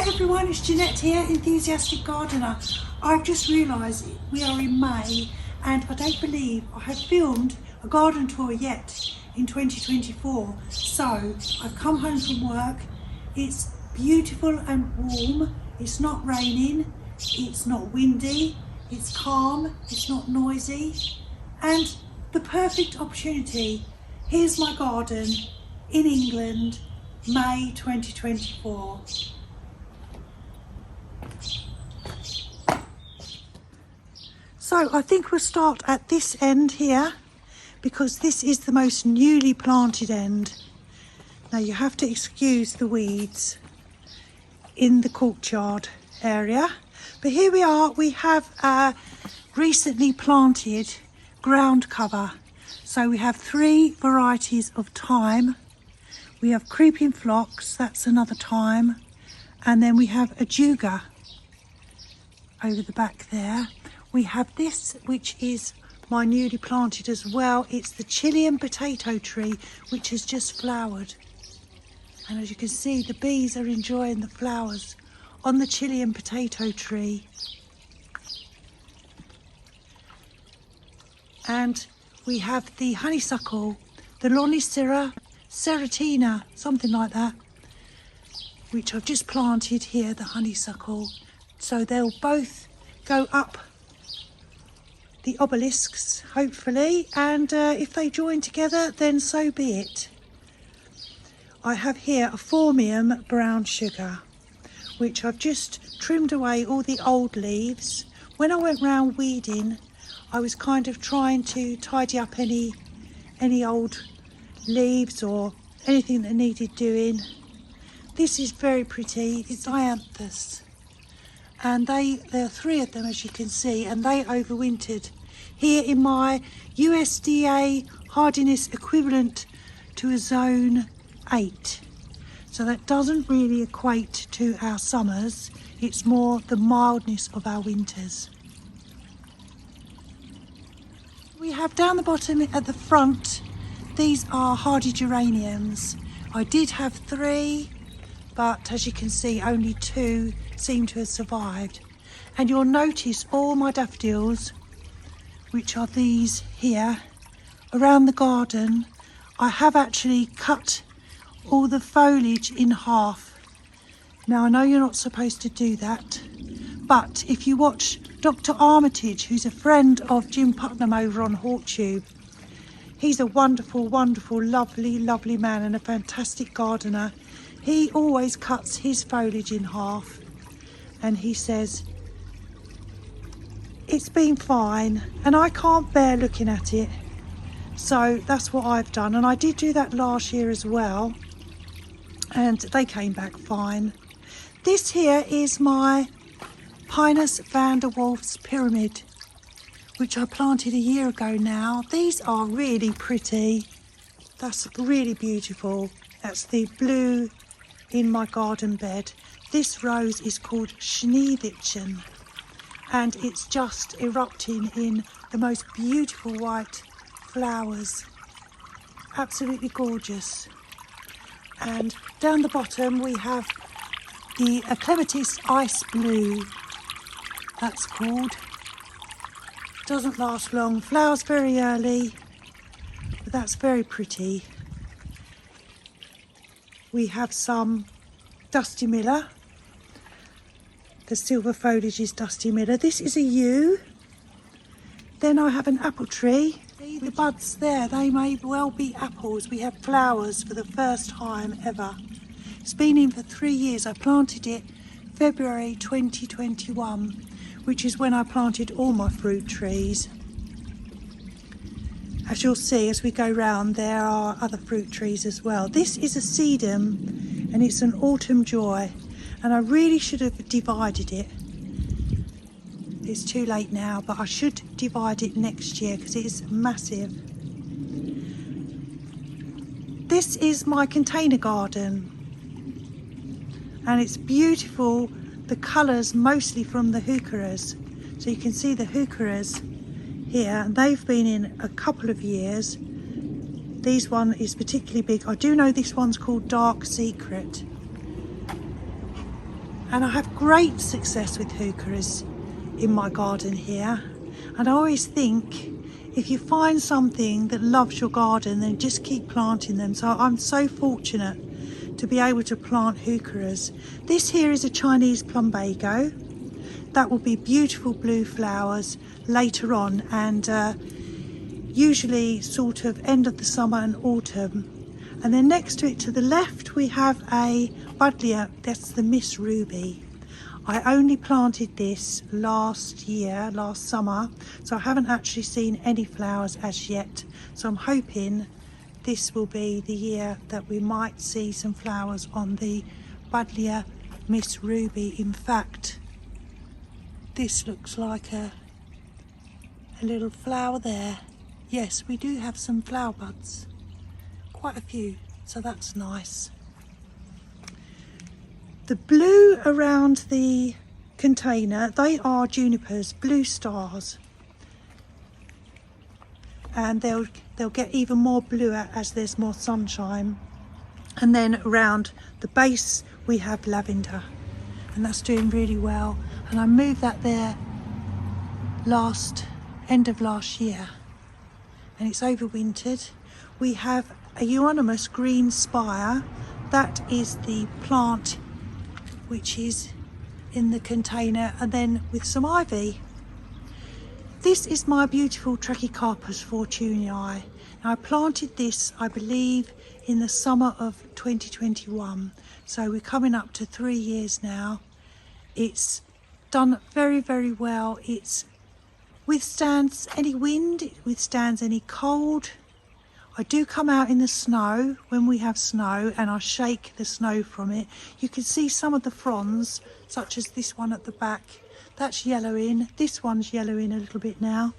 Hi everyone, it's Janette here, Enthusiastic Gardener. I've just realised we are in May and I don't believe I have filmed a garden tour yet in 2024. So I've come home from work, it's beautiful and warm, it's not raining, it's not windy, it's calm, it's not noisy, and the perfect opportunity. Here's my garden in England, May 2024. So I think we'll start at this end here because this is the most newly planted end. Now you have to excuse the weeds in the courtyard area, but here we are. We have recently planted ground cover. So we have 3 varieties of thyme. We have creeping phlox, that's another thyme, and then we have a juga over the back there. We have this, which is my newly planted as well. It's the Chilean potato tree, which has just flowered. And as you can see, the bees are enjoying the flowers on the Chilean potato tree. And we have the honeysuckle, the Lonicera Serratina, something like that, which I've just planted here, the honeysuckle. So they'll both go up the obelisks, hopefully, and if they join together, then so be it. I have here a Formium brown sugar, which I've just trimmed away all the old leaves. When I went round weeding, I was kind of trying to tidy up any old leaves or anything that needed doing. This is very pretty. It's dianthus, and there are 3 of them, as you can see, and they overwintered here in my USDA hardiness equivalent to a zone 8. So that doesn't really equate to our summers, it's more the mildness of our winters. We have down the bottom at the front, these are hardy geraniums. I did have 3, but as you can see, only 2 seem to have survived. And you'll notice all my daffodils, which are these here, around the garden, I have actually cut all the foliage in half. Now I know you're not supposed to do that, but if you watch Dr. Armitage, who's a friend of Jim Putnam over on HortTube, he's a wonderful, wonderful, lovely, lovely man and a fantastic gardener. He always cuts his foliage in half, and he says it's been fine, and I can't bear looking at it. So that's what I've done, and I did do that last year as well, and they came back fine. This here is my Pinus van der Wolf's pyramid, which I planted a year ago now. These are really pretty. That's really beautiful. That's the blue in my garden bed. This rose is called Schneewittchen, and it's just erupting in the most beautiful white flowers. Absolutely gorgeous. And down the bottom we have the Clematis Ice Blue, that's called. Doesn't last long, flowers very early, but that's very pretty. We have some Dusty Miller. The silver foliage is Dusty Miller. This is a yew. Then I have an apple tree. See the buds there, they may well be apples. We have flowers for the first time ever. It's been in for 3 years. I planted it February 2021, which is when I planted all my fruit trees. As you'll see as we go round, there are other fruit trees as well. This is a sedum, and it's an autumn joy, and I really should have divided it. It's too late now, but I should divide it next year because it is massive. This is my container garden, and it's beautiful. The colours mostly from the heucheras. So you can see the heucheras here, and they've been in a couple of years. This one is particularly big. I do know this one's called Dark Secret. And I have great success with heucheras in my garden here. And I always think, if you find something that loves your garden, then just keep planting them. So I'm so fortunate to be able to plant heucheras. This here is a Chinese plumbago. That will be beautiful blue flowers later on, and usually sort of end of the summer and autumn. And then next to it to the left we have a buddleia, that's the Miss Ruby. I only planted this last summer, so I haven't actually seen any flowers as yet. So I'm hoping this will be the year that we might see some flowers on the buddleia Miss Ruby. In fact, this looks like a little flower there. Yes, we do have some flower buds, quite a few, so that's nice. The blue around the container, they are junipers, blue stars. And they'll get even more bluer as there's more sunshine. And then around the base we have lavender, and that's doing really well. And I moved that there end of last year, and it's overwintered. We have a euonymus green spire. That is the plant which is in the container, and then with some ivy. This is my beautiful Trachycarpus fortunei. Now I planted this, I believe, in the summer of 2021, so we're coming up to 3 years now. It's done very, very well. It withstands any wind, it withstands any cold. I do come out in the snow when we have snow, and I shake the snow from it. You can see some of the fronds, such as this one at the back. That's yellowing. This one's yellowing a little bit now.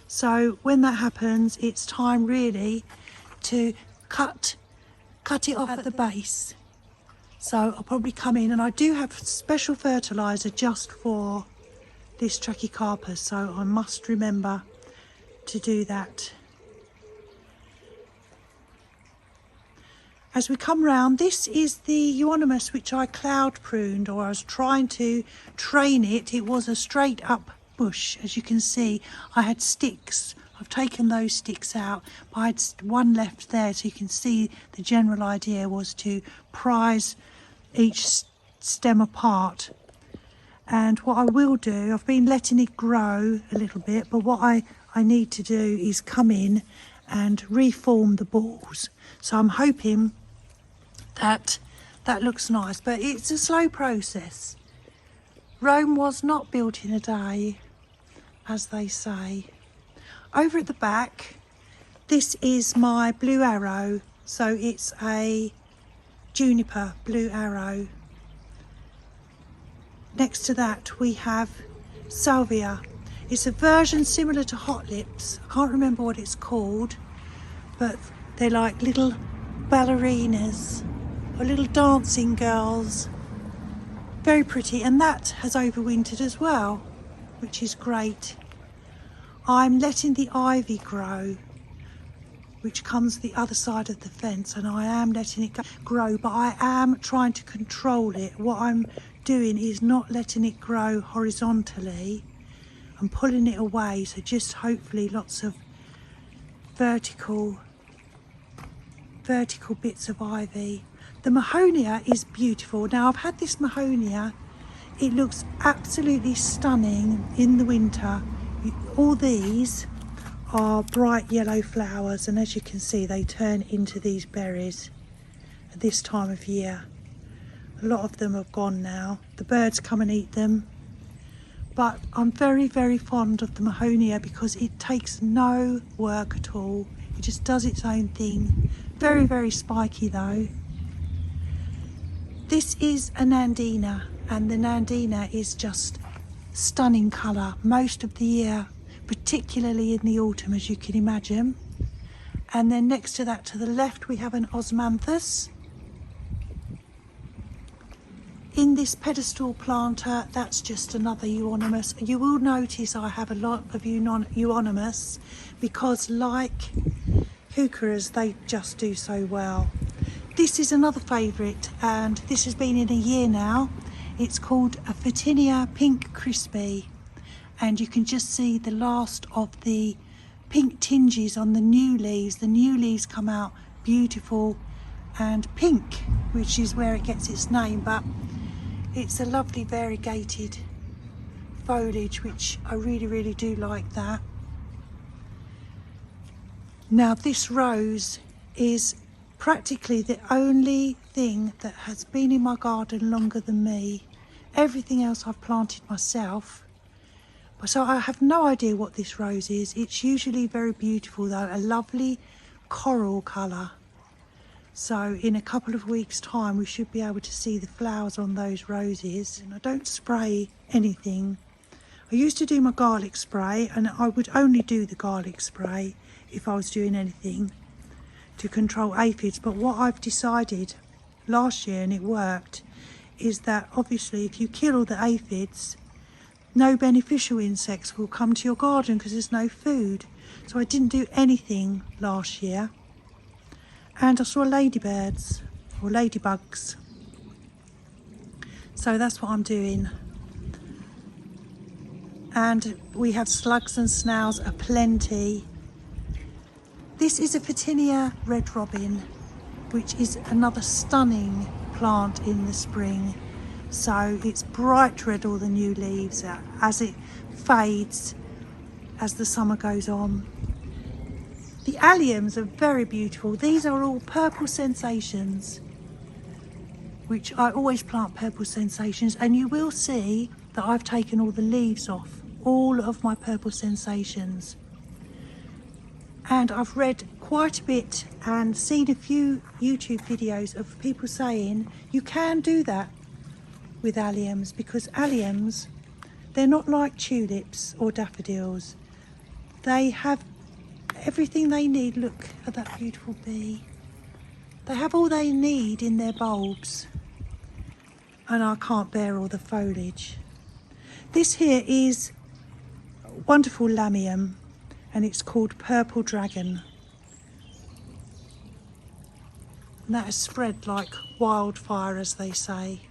So when that happens, it's time really to cut it off at the base. So I'll probably come in, and I do have special fertiliser just for this Trachycarpus, so I must remember to do that. As we come round, this is the euonymus which I cloud pruned, or I was trying to train it. It was a straight up bush. As you can see, I had sticks. I've taken those sticks out, but I had one left there, so you can see the general idea was to prise each stem apart. And what I will do, I've been letting it grow a little bit, but what I need to do is come in and reform the balls. So I'm hoping that looks nice, but it's a slow process. Rome was not built in a day, as they say. Over at the back, this is my blue arrow. So it's a juniper blue arrow. Next to that we have salvia. It's a version similar to hot lips. I can't remember what it's called, but they're like little ballerinas or little dancing girls. Very pretty, and that has overwintered as well, which is great. I'm letting the ivy grow, which comes the other side of the fence, and I am letting it grow, but I am trying to control it. What I'm doing is not letting it grow horizontally. I'm pulling it away, so just hopefully lots of vertical bits of ivy. The Mahonia is beautiful. Now I've had this Mahonia, it looks absolutely stunning in the winter. All these are bright yellow flowers, and as you can see they turn into these berries at this time of year. A lot of them have gone now. The birds come and eat them. But I'm very, very fond of the Mahonia because it takes no work at all. It just does its own thing. Very, very spiky though. This is a Nandina, and the Nandina is just stunning colour most of the year, particularly in the autumn, as you can imagine. And then next to that, to the left, we have an osmanthus. In this pedestal planter, that's just another euonymus. You will notice I have a lot of euonymus because, like heucheras, they just do so well. This is another favourite, and this has been in a year now. It's called a Photinia Pink Crispy, and you can just see the last of the pink tinges on the new leaves. The new leaves come out beautiful and pink, which is where it gets its name, but it's a lovely variegated foliage, which I really do like that. Now this rose is practically the only thing that has been in my garden longer than me. Everything else I've planted myself. So I have no idea what this rose is. It's usually very beautiful though, a lovely coral colour. So in a couple of weeks' time we should be able to see the flowers on those roses. And I don't spray anything. I used to do my garlic spray, and I would only do the garlic spray if I was doing anything to control aphids. But what I've decided last year, and it worked, is that obviously if you kill all the aphids, no beneficial insects will come to your garden because there's no food. So I didn't do anything last year. And I saw ladybirds or ladybugs. So that's what I'm doing. And we have slugs and snails aplenty. This is a Photinia red robin, which is another stunning plant in the spring. So it's bright red, all the new leaves, as it fades as the summer goes on. The alliums are very beautiful. These are all purple sensations, which I always plant purple sensations, and you will see that I've taken all the leaves off, all of my purple sensations. And I've read quite a bit and seen a few YouTube videos of people saying you can do that with alliums, because alliums, they're not like tulips or daffodils. They have everything they need. Look at that beautiful bee. They have all they need in their bulbs, and I can't bear all the foliage. This here is wonderful lamium, and it's called Purple Dragon. And that has spread like wildfire, as they say.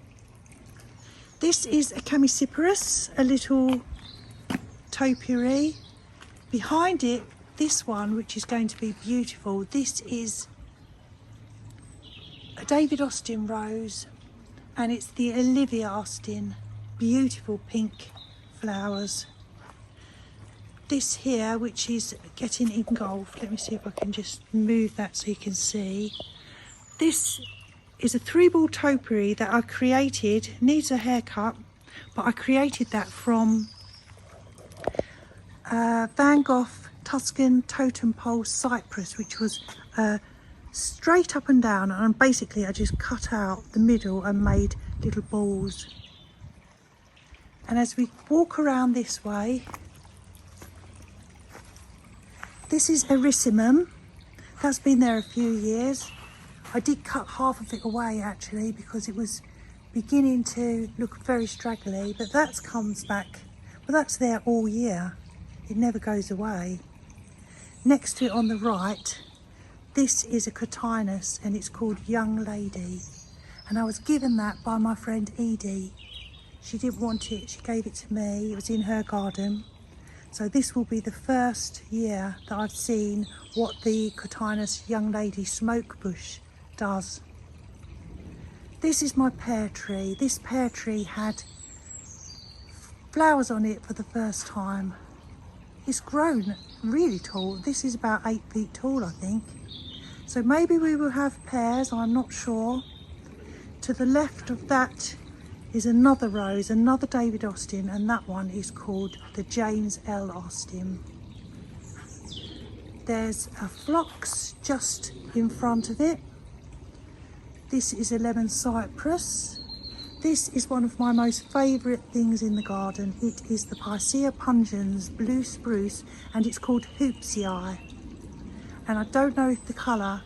This is a Chamaecyparis, a little topiary. Behind it, this one, which is going to be beautiful, this is a David Austin rose, and it's the Olivia Austin. Beautiful pink flowers. This here, which is getting engulfed, let me see if I can just move that so you can see. This is a 3-ball topiary that I created, needs a haircut, but I created that from Van Gogh Tuscan Totem Pole Cypress, which was straight up and down, and basically I just cut out the middle and made little balls. And as we walk around this way, this is Erissimum. That's been there a few years. I did cut half of it away actually, because it was beginning to look very straggly, but that comes back. Well, that's there all year. It never goes away. Next to it on the right, this is a Cotinus, and it's called Young Lady. And I was given that by my friend Edie. She didn't want it, she gave it to me. It was in her garden. So this will be the first year that I've seen what the Cotinus Young Lady smoke bush does. This is my pear tree. This pear tree had flowers on it for the first time. It's grown really tall. This is about 8 feet tall, I think. So maybe we will have pears, I'm not sure. To the left of that is another rose, another David Austin, and that one is called the James L. Austin. There's a phlox just in front of it. This is a lemon cypress. This is one of my most favourite things in the garden. It is the Picea pungens blue spruce, and it's called Hoopsii. And I don't know if the colour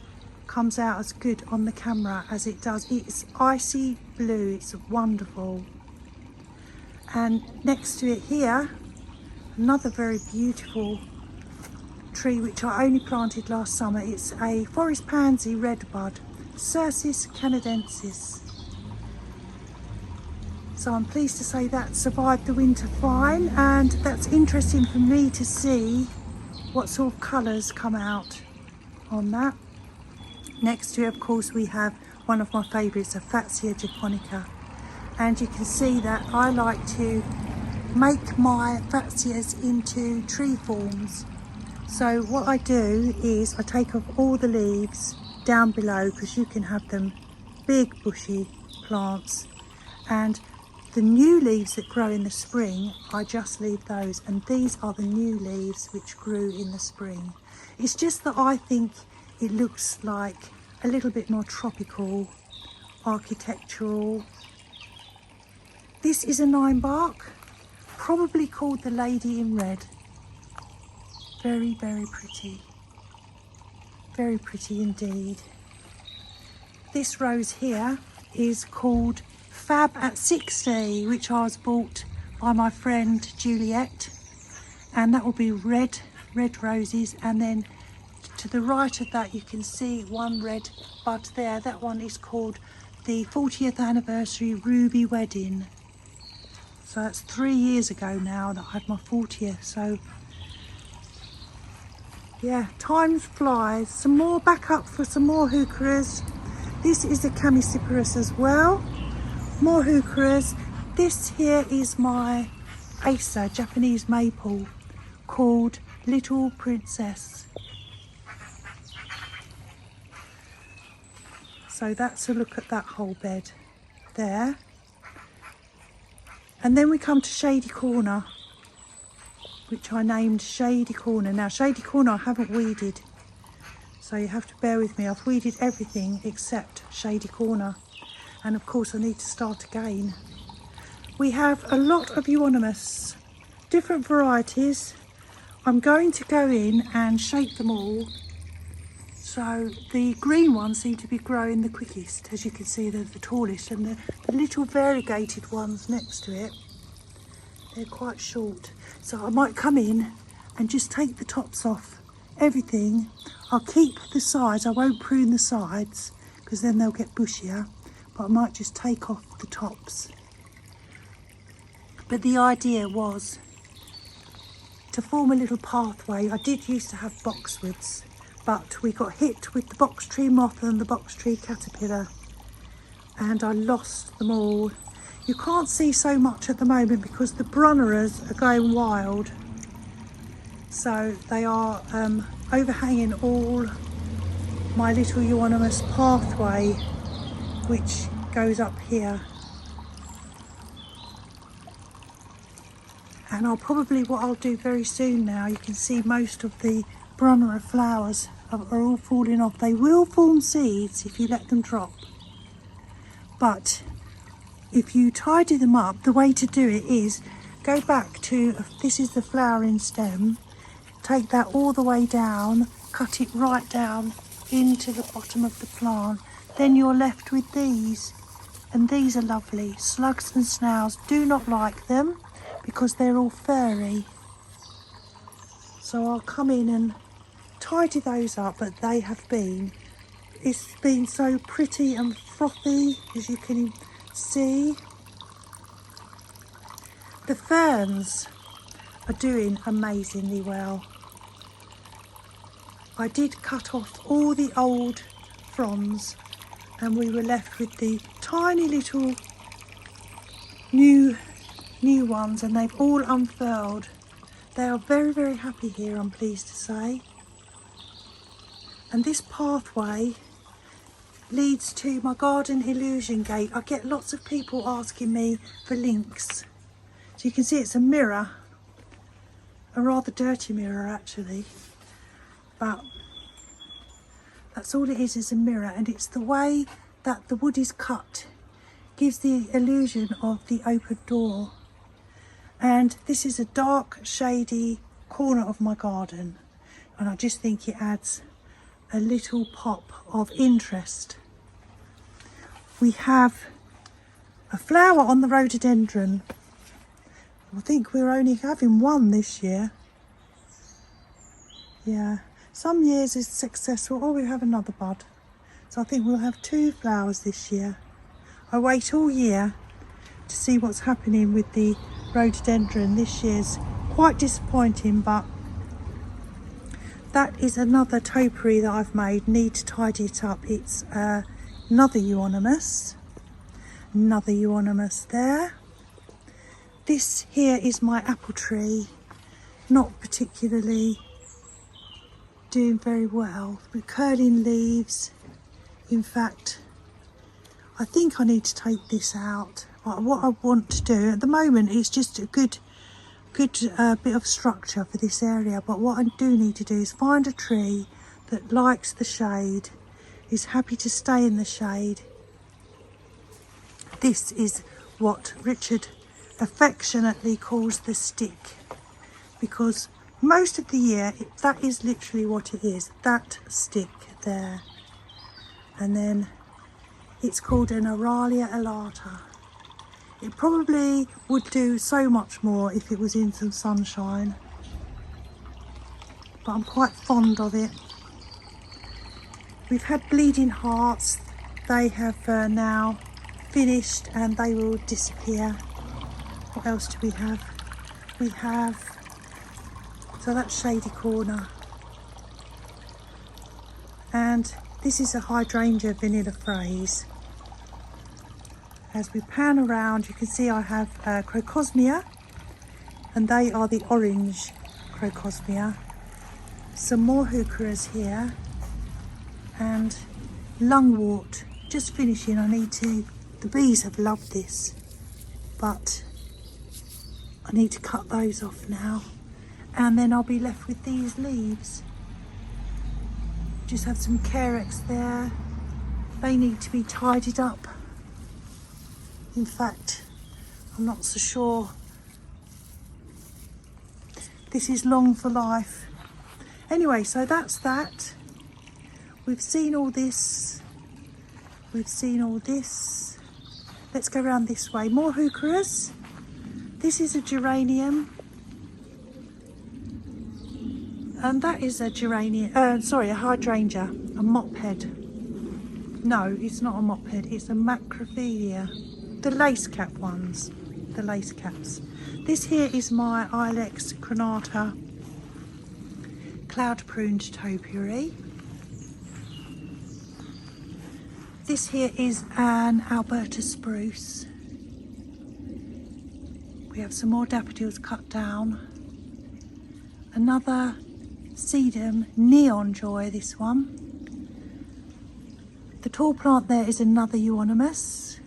comes out as good on the camera as it does. It's icy blue, it's wonderful. And next to it here, another very beautiful tree which I only planted last summer. It's a forest pansy redbud, Cercis canadensis. So I'm pleased to say that survived the winter fine, and that's interesting for me to see what sort of colours come out on that. Next to it, of course, we have one of my favourites, a Fatsia japonica. And you can see that I like to make my Fatsias into tree forms. So what I do is I take off all the leaves down below, because you can have them big bushy plants, and the new leaves that grow in the spring, I just leave those, and these are the new leaves which grew in the spring. It's just that I think it looks like a little bit more tropical, architectural. This is a 9-bark, probably called the Lady in Red. Very, very pretty. Very pretty indeed. This rose here is called Fab at 60, which I was bought by my friend Juliette, and that will be red roses. And then to the right of that you can see one red bud there. That one is called the 40th anniversary Ruby Wedding. So that's 3 years ago now that I had my 40th. So yeah, time flies. Some more back up for some more heucheras. This is the Chamaecyparis as well. More heucheras. This here is my Acer, Japanese maple, called Little Princess. So that's a look at that whole bed there. And then we come to Shady Corner, which I named Shady Corner. Now Shady Corner I haven't weeded, so you have to bear with me. I've weeded everything except Shady Corner. And of course I need to start again. We have a lot of euonymus, different varieties. I'm going to go in and shake them all. So the green ones seem to be growing the quickest. As you can see, they're the tallest, and the little variegated ones next to it, they're quite short. So I might come in and just take the tops off everything. I'll keep the sides, I won't prune the sides because then they'll get bushier. But I might just take off the tops. But the idea was to form a little pathway. I did used to have boxwoods, but we got hit with the box tree moth and the box tree caterpillar, and I lost them all. You can't see so much at the moment because the brunneras are going wild. So they are overhanging all my little euonymus pathway, which goes up here. And what I'll do very soon now, you can see most of the brunnera flowers are all falling off. They will form seeds if you let them drop. But if you tidy them up, the way to do it is go back to, this is the flowering stem, take that all the way down, cut it right down into the bottom of the plant. Then you're left with these, and these are lovely. Slugs and snails do not like them because they're all furry. So I'll come in and tidy those up, but they have been, it's been so pretty and frothy, as you can see. The ferns are doing amazingly well. I did cut off all the old fronds, and we were left with the tiny little new ones, and they've all unfurled. They are very, very happy here, I'm pleased to say. And this pathway leads to my garden illusion gate. I get lots of people asking me for links. So you can see it's a mirror, a rather dirty mirror actually, but that's all it is a mirror, and it's the way that the wood is cut gives the illusion of the open door. And this is a dark, shady corner of my garden, and I just think it adds a little pop of interest. We have a flower on the rhododendron. I think we're only having one this year. Yeah, some years it's successful. Oh, we have another bud. So I think we'll have 2 flowers this year. I wait all year to see what's happening with the rhododendron. This year's quite disappointing, but that is another topiary that I've made. Need to tidy it up. It's another euonymus there. This here is my apple tree, not particularly doing very well, with curling leaves. In fact, I think I need to take this out. What I want to do at the moment is just a good bit of structure for this area, but what I do need to do is find a tree that likes the shade, is happy to stay in the shade. This is what Richard affectionately calls the stick, because most of the year that is literally what it is, that stick there. And then it's called an Aralia elata. It probably would do so much more if it was in some sunshine, but I'm quite fond of it. We've had bleeding hearts. They have now finished and they will disappear. What else do we have? We have, so that's Shady Corner. And this is a hydrangea vanilla phrase. As we pan around, you can see I have crocosmia, and they are the orange crocosmia. Some more heucheras here, and lungwort just finishing. The bees have loved this, but I need to cut those off now, and then I'll be left with these leaves. Just have some carex there. They need to be tidied up. In fact, I'm not so sure. This is long for life. Anyway, so that's that. We've seen all this. Let's go around this way. More heucheras. This is a geranium. And that is a geranium, a hydrangea, a mop head. No, it's not a mop head, it's a macrophilia. The lace cap ones, the lace caps. This here is my Ilex crenata cloud pruned topiary. This here is an Alberta spruce. We have some more daffodils cut down. Another sedum, neon joy, this one. The tall plant there is another euonymus.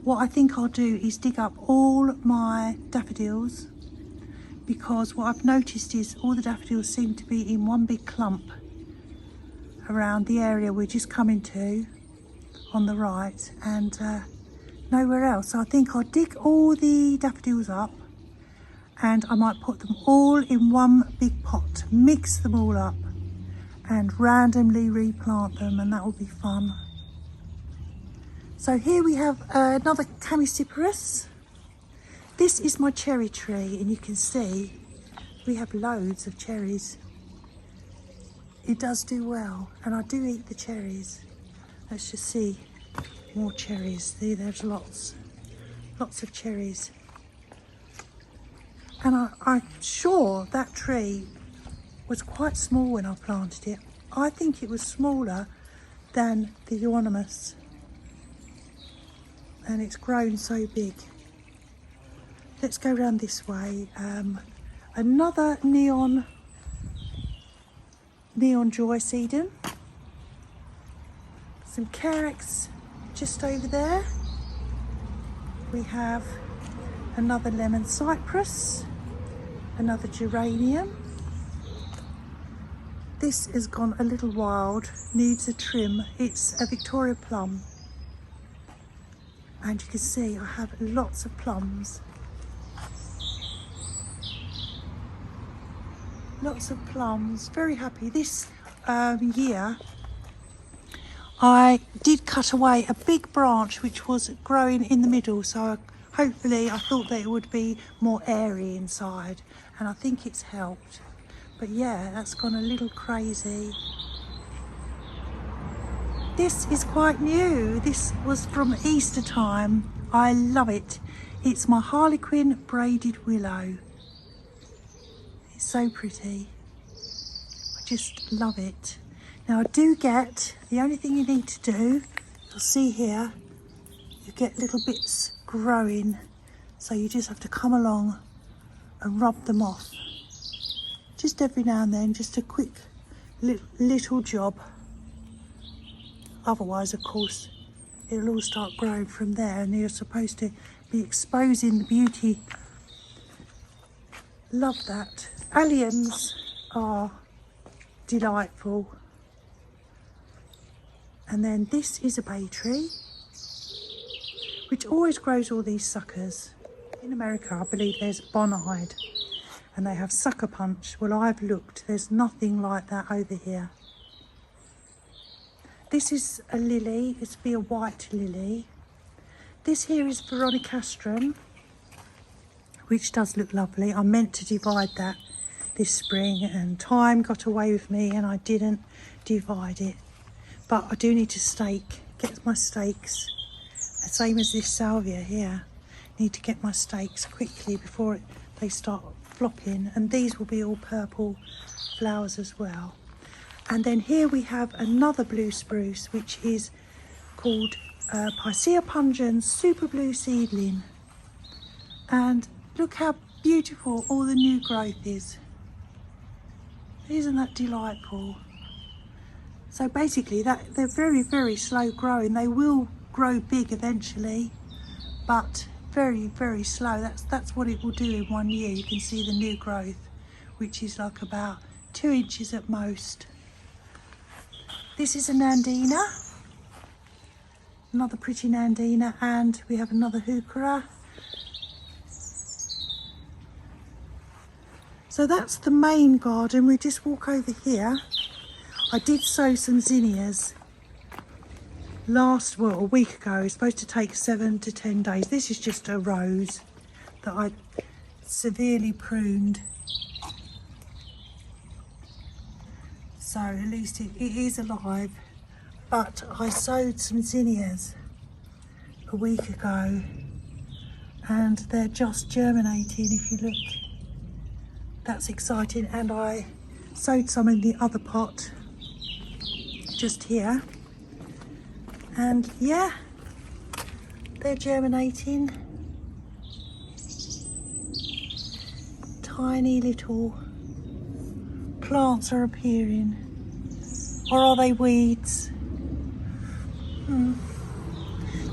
What I think I'll do is dig up all my daffodils, because what I've noticed is all the daffodils seem to be in one big clump around the area we're just coming to on the right, and nowhere else. So I think I'll dig all the daffodils up, and I might put them all in one big pot, mix them all up and randomly replant them, and that will be fun. So here we have another Chamaecyparis. This is my cherry tree, and you can see we have loads of cherries. It does do well, and I do eat the cherries. Let's just see more cherries. See, there's lots of cherries. And I'm sure that tree was quite small when I planted it. I think it was smaller than the euonymus, and it's grown so big. Let's go around this way. Another neon joy sedum. Some carex just over there. We have another lemon cypress, another geranium. This has gone a little wild, needs a trim. It's a Victoria plum. And you can see I have lots of plums. Lots of plums, very happy. This year I did cut away a big branch which was growing in the middle, so hopefully I thought that it would be more airy inside, and I think it's helped. But yeah, that's gone a little crazy. this is quite new. This was from Easter time. I love it. It's my Harlequin braided willow. It's so pretty. I just love it. Now I do get, the only thing you need to do, you'll see here, you get little bits growing. So you just have to come along and rub them off. Just every now and then, just a quick little job. Otherwise, of course, it'll all start growing from there, and you're supposed to be exposing the beauty. Love that. Alliums are delightful. And then this is a bay tree, which always grows all these suckers. In America, I believe there's bonide, and they have sucker punch. Well, I've looked, there's nothing like that over here. This is a lily, it's be a white lily. This here is Veronicastrum, which does look lovely. I meant to divide that this spring, and time got away with me and I didn't divide it. But I do need to get my stakes. Same as this salvia here. Need to get my stakes quickly before they start flopping. And these will be all purple flowers as well. And then here we have another blue spruce, which is called Picea pungens super blue seedling. And look how beautiful all the new growth is. Isn't that delightful? So basically they're very, very slow growing. They will grow big eventually, but very, very slow. That's what it will do in 1 year. You can see the new growth, which is like about 2 inches at most. This is a Nandina, another pretty Nandina, and we have another heuchera. So that's the main garden. We just walk over here. I did sow some zinnias a week ago. It's supposed to take 7 to 10 days. This is just a rose that I severely pruned. So at least it is alive. But I sowed some zinnias a week ago and they're just germinating, if you look. That's exciting. And I sowed some in the other pot just here. And yeah, they're germinating. Tiny little plants are appearing. Or are they weeds?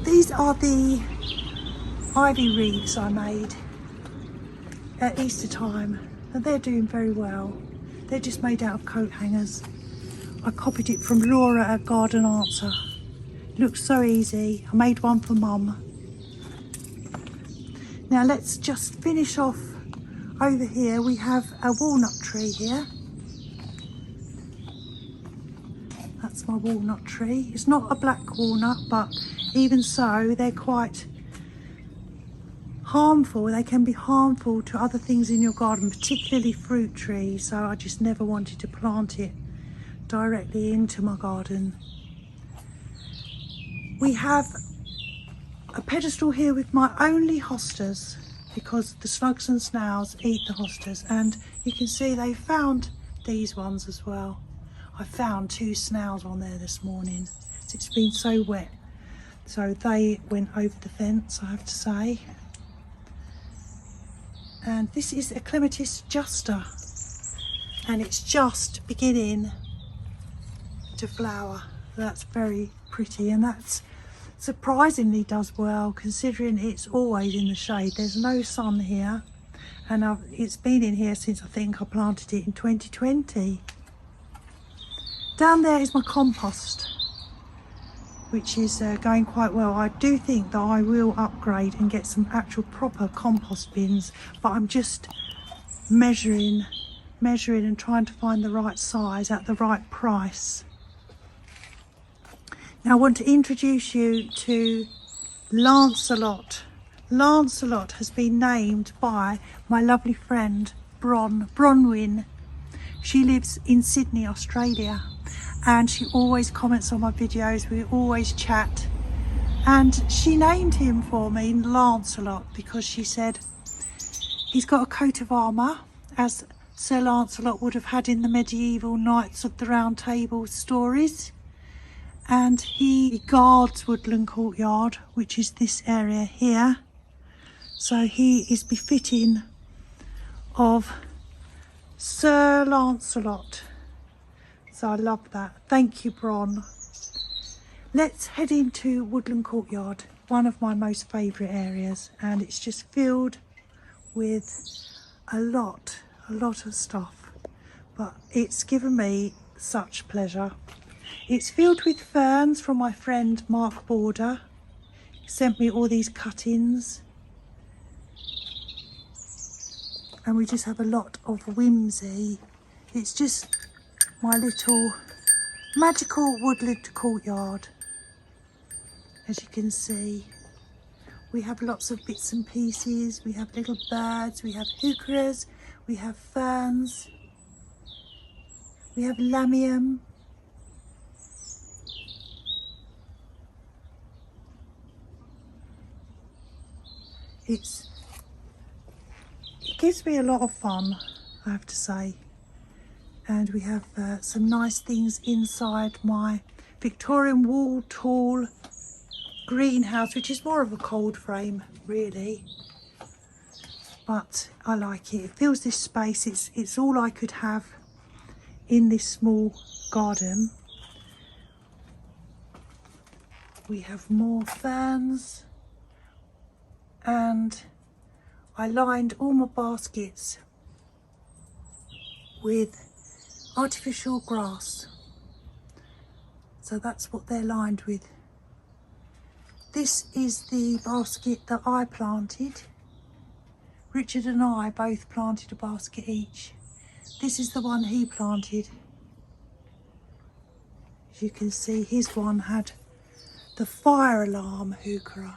These are the ivy wreaths I made at Easter time, and they're doing very well. They're just made out of coat hangers. I copied it from Laura at Garden Answer. Looks so easy. I made one for Mum. Now let's just finish off over here. We have a walnut tree here. That's my walnut tree. It's not a black walnut, but even so, they're quite harmful. They can be harmful to other things in your garden, particularly fruit trees. So I just never wanted to plant it directly into my garden. We have a pedestal here with my only hostas, because the slugs and snails eat the hostas, and you can see they found these ones as well. I found 2 snails on there this morning. It's been so wet, so they went over the fence, I have to say. And this is a Clematis justa, and it's just beginning to flower. That's very pretty, and that's surprisingly does well considering it's always in the shade. There's no sun here, and it's been in here since I think I planted it in 2020. Down there is my compost, which is going quite well. I do think that I will upgrade and get some actual proper compost bins, but I'm just measuring and trying to find the right size at the right price. Now I want to introduce you to Lancelot. Lancelot has been named by my lovely friend Bronwyn. She lives in Sydney, Australia, and she always comments on my videos. We always chat, and she named him for me Lancelot because she said he's got a coat of armour, as Sir Lancelot would have had in the medieval Knights of the Round Table stories, and he guards Woodland Courtyard, which is this area here, so he is befitting of Sir Lancelot. So I love that. Thank you, Bron. Let's head into Woodland Courtyard, one of my most favourite areas, and it's just filled with a lot of stuff, but it's given me such pleasure. It's filled with ferns from my friend Mark Border. He sent me all these cuttings, and we just have a lot of whimsy. It's just my little magical woodland courtyard. As you can see, we have lots of bits and pieces. We have little birds, we have heucheras, we have ferns, we have lamium. It gives me a lot of fun, I have to say. And we have some nice things inside my Victorian wall tall greenhouse, which is more of a cold frame really, but I like it. It fills this space. It's all I could have in this small garden. We have more ferns, and I lined all my baskets with artificial grass, so that's what they're lined with. This is the basket that I planted. Richard and I both planted a basket each. This is the one he planted. As you can see, his one had the fire alarm heuchera.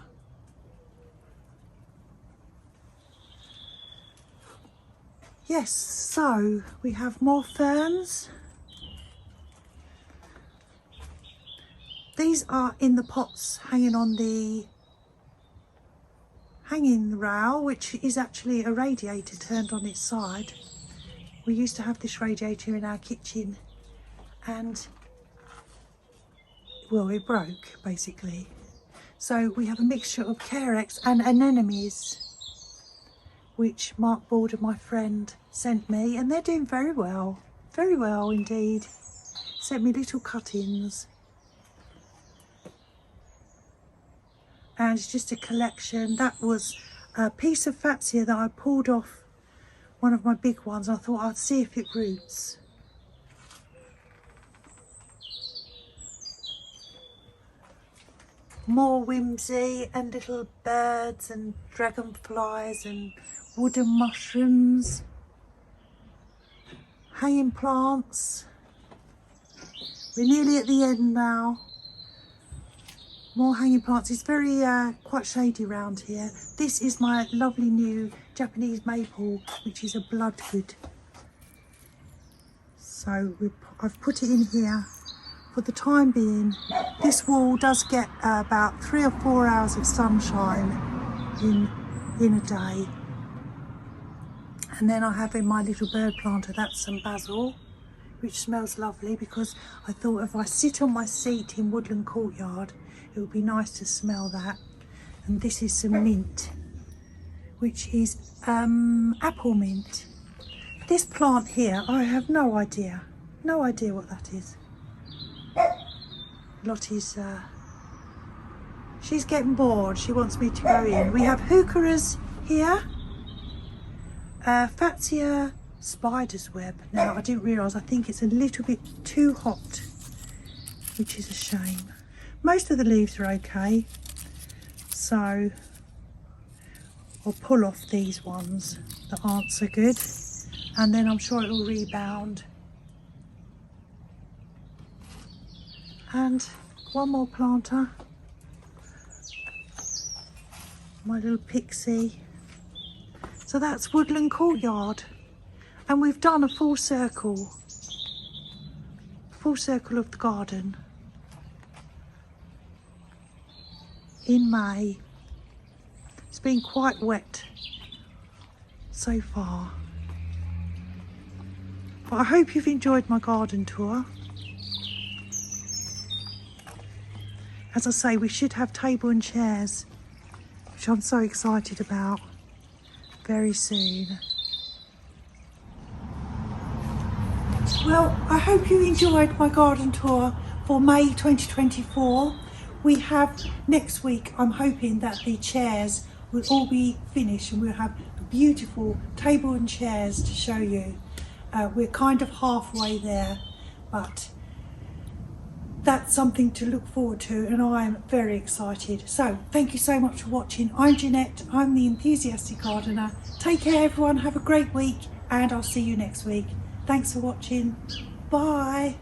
Yes, so we have more ferns. These are in the pots hanging on the hanging rail, which is actually a radiator turned on its side. We used to have this radiator in our kitchen, and well, it broke basically. So we have a mixture of Carex and anemones, which Mark Border, my friend, sent me, and they're doing very well indeed. Sent me little cuttings. And it's just a collection. That was a piece of Fatsia that I pulled off one of my big ones. I thought I'd see if it roots. More whimsy and little birds and dragonflies and wooden mushrooms. Hanging plants. We're nearly at the end now. More hanging plants. It's very quite shady around here. This is my lovely new Japanese maple, which is a bloodgood. So I've put it in here for the time being. This wall does get about 3 or 4 hours of sunshine in a day. And then I have in my little bird planter, that's some basil, which smells lovely, because I thought if I sit on my seat in Woodland Courtyard, it would be nice to smell that. And this is some mint, which is apple mint. This plant here, I have no idea what that is. Lottie's, she's getting bored. She wants me to go in. We have heucheras here, Fatsia spider's web. Now, I didn't realise, I think it's a little bit too hot, which is a shame. Most of the leaves are okay, so I'll pull off these ones that aren't so good, and then I'm sure it'll rebound. And one more planter, my little pixie. So that's Woodland Courtyard, and we've done a full circle. full circle of the garden in May. It's been quite wet so far, but I hope you've enjoyed my garden tour. As I say, we should have table and chairs, which I'm so excited about, very soon. Well, I hope you enjoyed my garden tour for May 2024. We have next week, I'm hoping that the chairs will all be finished and we'll have a beautiful table and chairs to show you. We're kind of halfway there, but that's something to look forward to, and I'm very excited. So thank you so much for watching. I'm Janette, I'm the Enthusiastic Gardener. Take care everyone, have a great week, and I'll see you next week. Thanks for watching. Bye.